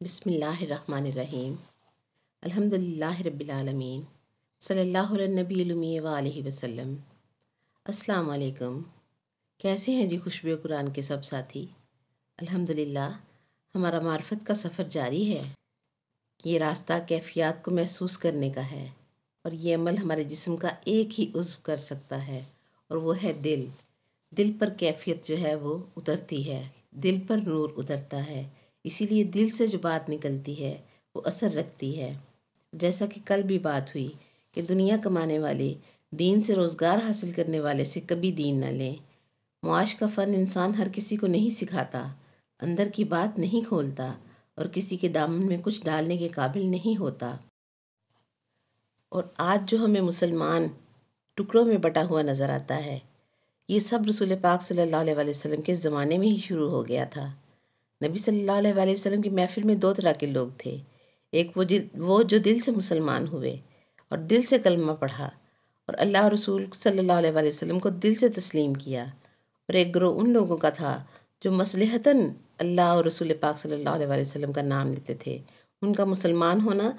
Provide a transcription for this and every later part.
بسم اللہ الرحمن الرحیم الحمدللہ رب العالمین صلی اللہ علیہ نبی المی وآلہ وسلم۔ السلام علیکم۔ کیسے ہیں جی خوشبو قرآن کے سب ساتھی؟ الحمدللہ ہمارا معرفت کا سفر جاری ہے۔ یہ راستہ کیفیات کو محسوس کرنے کا ہے، اور یہ عمل ہمارے جسم کا ایک ہی عضو کر سکتا ہے، اور وہ ہے دل۔ دل پر کیفیت جو ہے وہ اترتی ہے، دل پر نور اترتا ہے، اسی لیے دل سے جو بات نکلتی ہے وہ اثر رکھتی ہے۔ جیسا کہ کل بھی بات ہوئی کہ دنیا کمانے والے دین سے روزگار حاصل کرنے والے سے کبھی دین نہ لیں۔ معاش کا فن انسان ہر کسی کو نہیں سکھاتا، اندر کی بات نہیں کھولتا، اور کسی کے دامن میں کچھ ڈالنے کے قابل نہیں ہوتا۔ اور آج جو ہمیں مسلمان ٹکڑوں میں بٹا ہوا نظر آتا ہے، یہ سب رسول پاک صلی اللہ علیہ وسلم کے زمانے میں ہی شروع ہو گیا تھا۔ نبی صلی اللہ علیہ وسلم کی محفل میں دو طرح کے لوگ تھے، ایک وہ جو دل سے مسلمان ہوئے اور دل سے کلمہ پڑھا اور اللہ اور رسول صلی اللہ علیہ وسلم کو دل سے تسلیم کیا، اور ایک گروہ ان لوگوں کا تھا جو مصلحتاً اللہ اور رسول پاک صلی اللہ علیہ وسلم کا نام لیتے تھے۔ ان کا مسلمان ہونا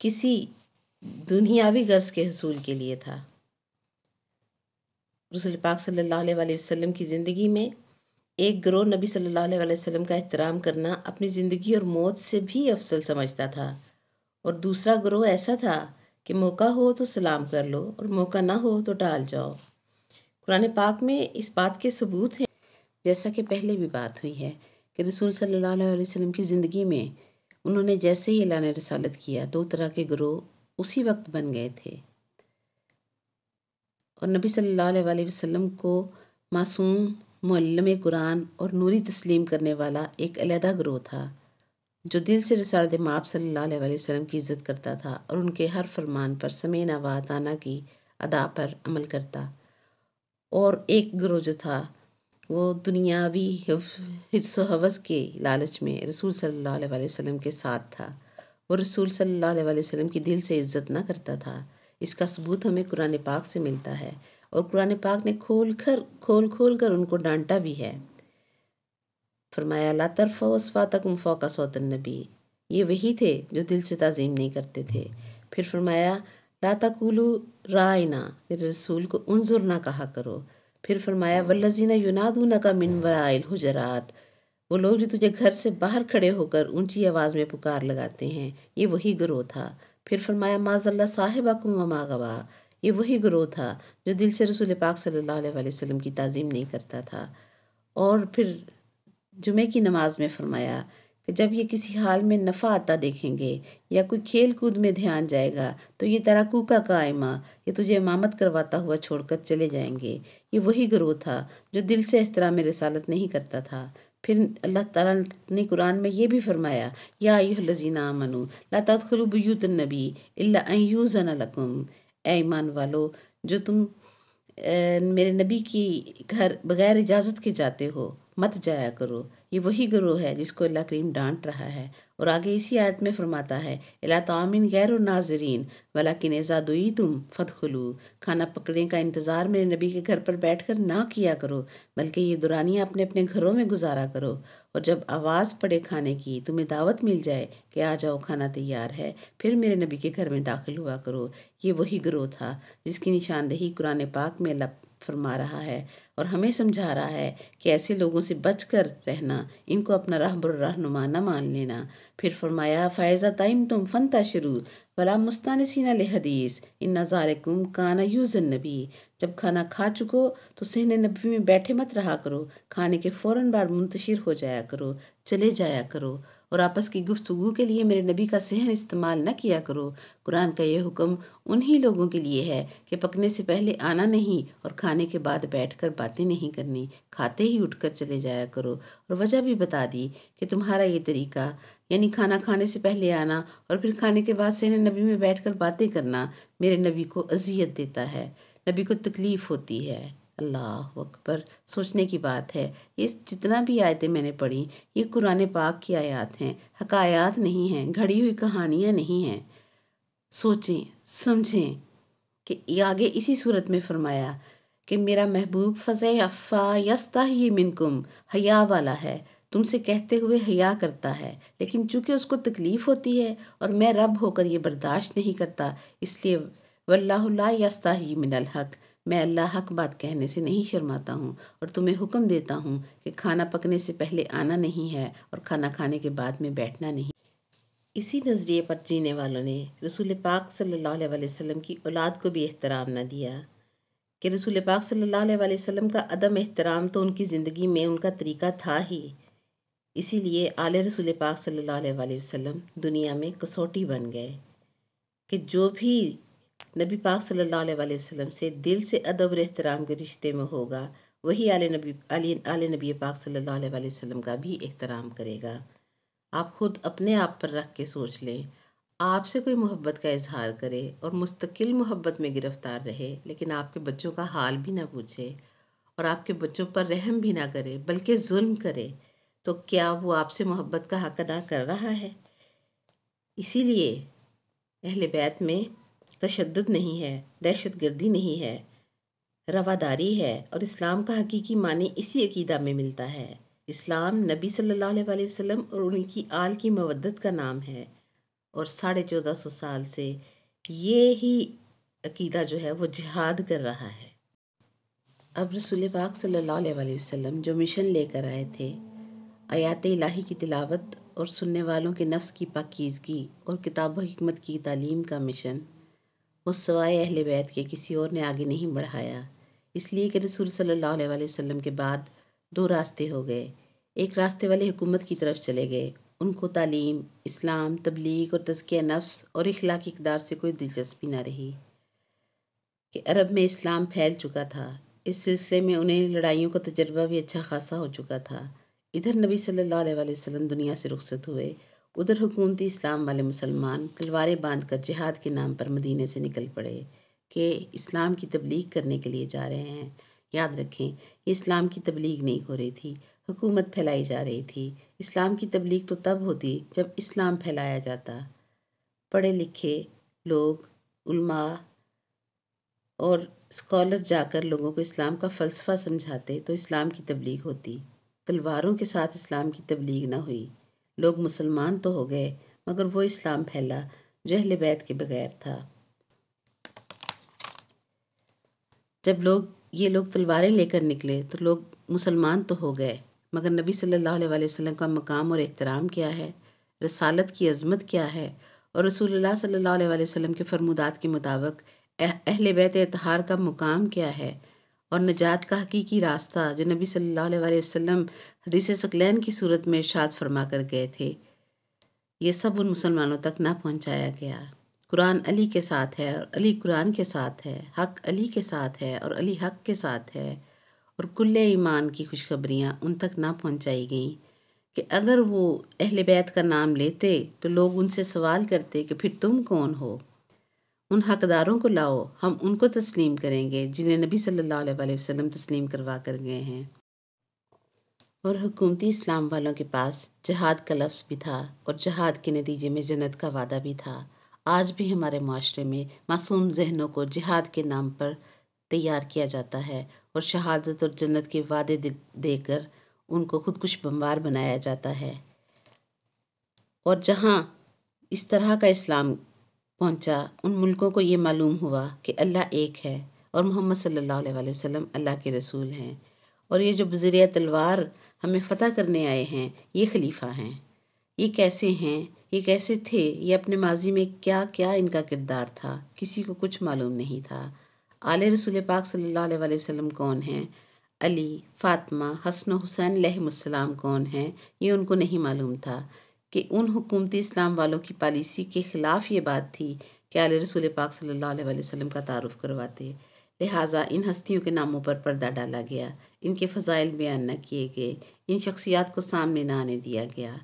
کسی دنیاوی غرض کے حصول کے لیے تھا۔ رسول پاک صلی اللہ علیہ وسلم کی زندگی میں ایک گروہ نبی صلی اللہ علیہ وسلم کا احترام کرنا اپنی زندگی اور موت سے بھی افضل سمجھتا تھا، اور دوسرا گروہ ایسا تھا کہ موقع ہو تو سلام کر لو اور موقع نہ ہو تو ٹال جاؤ۔ قرآن پاک میں اس بات کے ثبوت ہیں، جیسا کہ پہلے بھی بات ہوئی ہے کہ رسول صلی اللہ علیہ وسلم کی زندگی میں انہوں نے جیسے ہی اعلان رسالت کیا، دو طرح کے گروہ اسی وقت بن گئے تھے، اور نبی صلی اللہ علیہ وسلم کو معصوم، معلم قرآن اور نوری تسلیم کرنے والا ایک علیحدہ گروہ تھا، جو دل سے رسالت مآب صلی اللہ علیہ وسلم کی عزت کرتا تھا اور ان کے ہر فرمان پر سمعنا و اطعنا کی ادا پر عمل کرتا۔ اور ایک گروہ جو تھا وہ دنیاوی حرص و حوث کے لالچ میں رسول صلی اللہ علیہ وسلم کے ساتھ تھا، وہ رسول صلی اللہ علیہ وسلم کی دل سے عزت نہ کرتا تھا۔ اس کا ثبوت ہمیں قرآن پاک سے ملتا ہے، اور قرآن پاک نے کھول کر ان کو ڈانٹا بھی ہے۔ فرمایا لا ترفعوا اصواتکم فوق صوت النبی، یہ وہی تھے جو دل سے تعظیم نہیں کرتے تھے۔ پھر فرمایا لا تقولوا رائنا، میرے رسول کو انظر نہ کہا کرو۔ پھر فرمایا والذین ینادونک من وراء الحجرات، وہ لوگ جو تجھے گھر سے باہر کھڑے ہو کر اونچی آواز میں پکار لگاتے ہیں، یہ وہی گروہ تھا۔ پھر فرمایا ما ضل صاحبکم وما غوی، یہ وہی گروہ تھا جو دل سے رسول پاک صلی اللہ علیہ وسلم کی تعظیم نہیں کرتا تھا۔ اور پھر جمعے کی نماز میں فرمایا کہ جب یہ کسی حال میں نفع آتا دیکھیں گے یا کوئی کھیل کود میں دھیان جائے گا تو یہ تراکو کا قائمہ، یہ تجھے امامت کرواتا ہوا چھوڑ کر چلے جائیں گے۔ یہ وہی گروہ تھا جو دل سے احترام رسالت نہیں کرتا تھا۔ پھر اللہ تعالیٰ نے قرآن میں یہ بھی فرمایا یا ایھا الذین آمنوا لا تدخلوا بیوت النبی الا ان یؤذن لکم، اے ایمان والو جو تم میرے نبی کی گھر بغیر اجازت کے جاتے ہو مت جایا کرو۔ یہ وہی گروہ ہے جس کو اللہ کریم ڈانٹ رہا ہے، اور آگے اسی آیت میں فرماتا ہے الی طعام غیر ناظرین ولکن اذا دعیتم فادخلوا، کھانا پکڑنے کا انتظار میرے نبی کے گھر پر بیٹھ کر نہ کیا کرو، بلکہ یہ دورانیاں اپنے اپنے گھروں میں گزارا کرو، اور جب آواز پڑے کھانے کی، تمہیں دعوت مل جائے کہ آ جاؤ کھانا تیار ہے، پھر میرے نبی کے گھر میں داخل ہوا کرو۔ یہ وہی گروہ تھا جس کی نشاندہی قرآن پاک میں اللہ فرما رہا ہے اور ہمیں سمجھا رہا ہے کہ ایسے لوگوں سے بچ کر رہنا، ان کو اپنا رہبر رہنما نہ مان لینا۔ پھر فرمایا فَإِذَا طَعِمْتُمْ فَانتَشِرُوا وَلَا مُسْتَأْنِسِينَ لِحَدِيثٍ إِنَّ ذَلِكُمْ كَانَ يُؤْذِي النَّبِيَّ، جب کھانا کھا چکو تو صحن نبوی میں بیٹھے مت رہا کرو، کھانے کے فوراً بعد منتشر ہو جایا کرو، چلے جایا کرو، اور آپس کی گفتگو کے لیے میرے نبی کا صحن استعمال نہ کیا کرو۔ قرآن کا یہ حکم انہی لوگوں کے لیے ہے کہ پکنے سے پہلے آنا نہیں اور کھانے کے بعد بیٹھ کر باتیں نہیں کرنی، کھاتے ہی اٹھ کر چلے جایا کرو، اور وجہ بھی بتا دی کہ تمہارا یہ طریقہ، یعنی کھانا کھانے سے پہلے آنا اور پھر کھانے کے بعد صحن نبی میں بیٹھ کر باتیں کرنا، میرے نبی کو اذیت دیتا ہے، نبی کو تکلیف ہوتی ہے۔ اللہ اکبر، سوچنے کی بات ہے۔ یہ جتنا بھی آیتیں میں نے پڑھی یہ قرآن پاک کی آیات ہیں، حکایات نہیں ہیں، گھڑی ہوئی کہانیاں نہیں ہیں۔ سوچیں، سمجھیں کہ آگے اسی صورت میں فرمایا کہ میرا محبوب فَضَیْفَ یَسْتَحْیِی مِنکم، حیا والا ہے، تم سے کہتے ہوئے حیا کرتا ہے، لیکن چونکہ اس کو تکلیف ہوتی ہے اور میں رب ہو کر یہ برداشت نہیں کرتا، اس لیے واللہ لا یستحی من الحق، میں اللہ حق بات کہنے سے نہیں شرماتا ہوں، اور تمہیں حکم دیتا ہوں کہ کھانا پکنے سے پہلے آنا نہیں ہے اور کھانا کھانے کے بعد میں بیٹھنا نہیں۔ اسی نظریے پر جینے والوں نے رسول پاک صلی اللہ علیہ وسلم کی اولاد کو بھی احترام نہ دیا، کہ رسول پاک صلی اللہ علیہ وسلم کا عدم احترام تو ان کی زندگی میں ان کا طریقہ تھا ہی، اسی لیے آل رسول پاک صلی اللہ علیہ وسلم دنیا میں کسوٹی بن گئے، کہ جو بھی نبی پاک صلی اللہ علیہ وسلم سے دل سے ادب اور احترام کے رشتے میں ہوگا، وہی آل نبی پاک صلی اللہ علیہ وسلم کا بھی احترام کرے گا۔ آپ خود اپنے آپ پر رکھ کے سوچ لیں، آپ سے کوئی محبت کا اظہار کرے اور مستقل محبت میں گرفتار رہے، لیکن آپ کے بچوں کا حال بھی نہ پوچھے اور آپ کے بچوں پر رحم بھی نہ کرے بلکہ ظلم کرے، تو کیا وہ آپ سے محبت کا حق ادا کر رہا ہے؟ اسی لیے اہل بیت میں تشدد نہیں ہے، دہشت گردی نہیں ہے، رواداری ہے، اور اسلام کا حقیقی معنی اسی عقیدہ میں ملتا ہے۔ اسلام نبی صلی اللہ علیہ وسلم اور ان کی آل کی مودت کا نام ہے، اور 1450 سال سے یہ ہی عقیدہ جو ہے وہ جہاد کر رہا ہے۔ اب رسول پاک صلی اللہ علیہ وسلم جو مشن لے کر آئے تھے، آیات الہی کی تلاوت اور سننے والوں کے نفس کی پاکیزگی اور کتاب و حکمت کی تعلیم کا مشن، وہ سوائے اہل بیت کے کسی اور نے آگے نہیں بڑھایا، اس لیے کہ رسول صلی اللہ علیہ وسلم کے بعد 2 راستے ہو گئے۔ ایک راستے والے حکومت کی طرف چلے گئے، ان کو تعلیم، اسلام، تبلیغ اور تزکیہ نفس اور اخلاقی اقدار سے کوئی دلچسپی نہ رہی، کہ عرب میں اسلام پھیل چکا تھا، اس سلسلے میں انہیں لڑائیوں کا تجربہ بھی اچھا خاصا ہو چکا تھا۔ ادھر نبی صلی اللہ علیہ وسلم دنیا سے رخصت ہوئے، ادھر حکومتی اسلام والے مسلمان تلواریں باندھ کر جہاد کے نام پر مدینے سے نکل پڑے کہ اسلام کی تبلیغ کرنے کے لیے جا رہے ہیں۔ یاد رکھیں، یہ اسلام کی تبلیغ نہیں ہو رہی تھی، حکومت پھیلائی جا رہی تھی۔ اسلام کی تبلیغ تو تب ہوتی جب اسلام پھیلایا جاتا، پڑھے لکھے لوگ، علماء اور اسکالر جا کر لوگوں کو اسلام کا فلسفہ سمجھاتے تو اسلام کی تبلیغ ہوتی۔ تلواروں کے ساتھ اسلام کی تبلیغ نہ ہوئی، لوگ مسلمان تو ہو گئے مگر وہ اسلام پھیلا جو اہل بیت کے بغیر تھا۔ جب یہ لوگ تلواریں لے کر نکلے تو لوگ مسلمان تو ہو گئے، مگر نبی صلی اللہ علیہ وسلم کا مقام اور احترام کیا ہے، رسالت کی عظمت کیا ہے، اور رسول اللہ صلی اللہ علیہ وسلم کے فرمودات کے مطابق اہل بیت اطہار کا مقام کیا ہے، اور نجات کا حقیقی راستہ جو نبی صلی اللہ علیہ وسلم حدیث ثقلین کی صورت میں ارشاد فرما کر گئے تھے، یہ سب ان مسلمانوں تک نہ پہنچایا گیا۔ قرآن علی کے ساتھ ہے اور علی قرآن کے ساتھ ہے، حق علی کے ساتھ ہے اور علی حق کے ساتھ ہے، اور کل ایمان کی خوشخبریاں ان تک نہ پہنچائی گئیں کہ اگر وہ اہل بیت کا نام لیتے تو لوگ ان سے سوال کرتے کہ پھر تم کون ہو؟ ان حقداروں کو لاؤ، ہم ان کو تسلیم کریں گے جنہیں نبی صلی اللہ علیہ وسلم تسلیم کروا کر گئے ہیں۔ اور حکومتی اسلام والوں کے پاس جہاد کا لفظ بھی تھا اور جہاد کے نتیجے میں جنت کا وعدہ بھی تھا۔ آج بھی ہمارے معاشرے میں معصوم ذہنوں کو جہاد کے نام پر تیار کیا جاتا ہے اور شہادت اور جنت کے وعدے دے کر ان کو خودکش بمبار بنایا جاتا ہے۔ اور جہاں اس طرح کا اسلام پہنچا، ان ملکوں کو یہ معلوم ہوا کہ اللہ ایک ہے اور محمد صلی اللہ علیہ وسلم اللہ کے رسول ہیں، اور یہ جو بذریعہ تلوار ہمیں فتح کرنے آئے ہیں یہ خلیفہ ہیں۔ یہ کیسے ہیں، یہ کیسے تھے، یہ اپنے ماضی میں کیا کیا ان کا کردار تھا، کسی کو کچھ معلوم نہیں تھا۔ آل رسول پاک صلی اللہ علیہ وسلم کون ہیں، علی، فاطمہ، حسن و حسین علیہم السلام کون ہیں، یہ ان کو نہیں معلوم تھا، کہ ان حکومتی اسلام والوں کی پالیسی کے خلاف یہ بات تھی کہ آل رسول پاک صلی اللہ علیہ وسلم کا تعارف کرواتے۔ لہٰذا ان ہستیوں کے ناموں پر پردہ ڈالا گیا، ان کے فضائل بیان نہ کیے گئے، ان شخصیات کو سامنے نہ آنے دیا گیا۔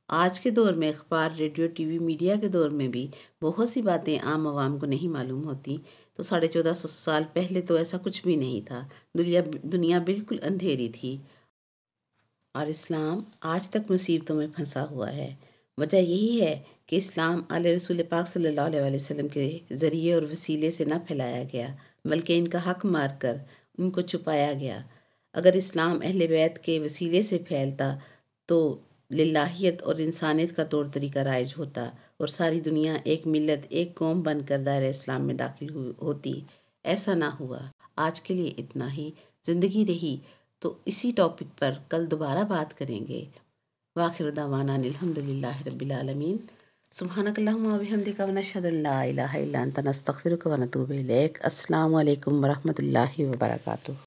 آج کے دور میں اخبار، ریڈیو، ٹی وی، میڈیا کے دور میں بھی بہت سی باتیں عام عوام کو نہیں معلوم ہوتی، تو 1450 سال پہلے تو ایسا کچھ بھی نہیں تھا، دنیا بالکل اندھیری تھی، اور اسلام آج تک مصیبتوں میں پھنسا ہوا ہے۔ وجہ یہی ہے کہ اسلام آل رسول پاک صلی اللہ علیہ وسلم کے ذریعے اور وسیلے سے نہ پھیلایا گیا، بلکہ ان کا حق مار کر ان کو چھپایا گیا۔ اگر اسلام اہل بیت کے وسیلے سے پھیلتا تو للہیت اور انسانیت کا طور طریقہ رائج ہوتا اور ساری دنیا ایک ملت ایک قوم بن کر دائرہ اسلام میں داخل ہوتی۔ ایسا نہ ہوا۔ آج کے لیے اتنا ہی۔ زندگی رہی تو اسی ٹاپک پر کل دوبارہ بات کریں گے۔ وآخر دعوانا الحمدللہ رب العالمین۔ سبحانک اللہم و بحمدک و نشہد ان لا الہ الا انت نستغفرک و نتوب الیک۔ السلام علیکم ورحمۃ اللہ وبرکاتہ۔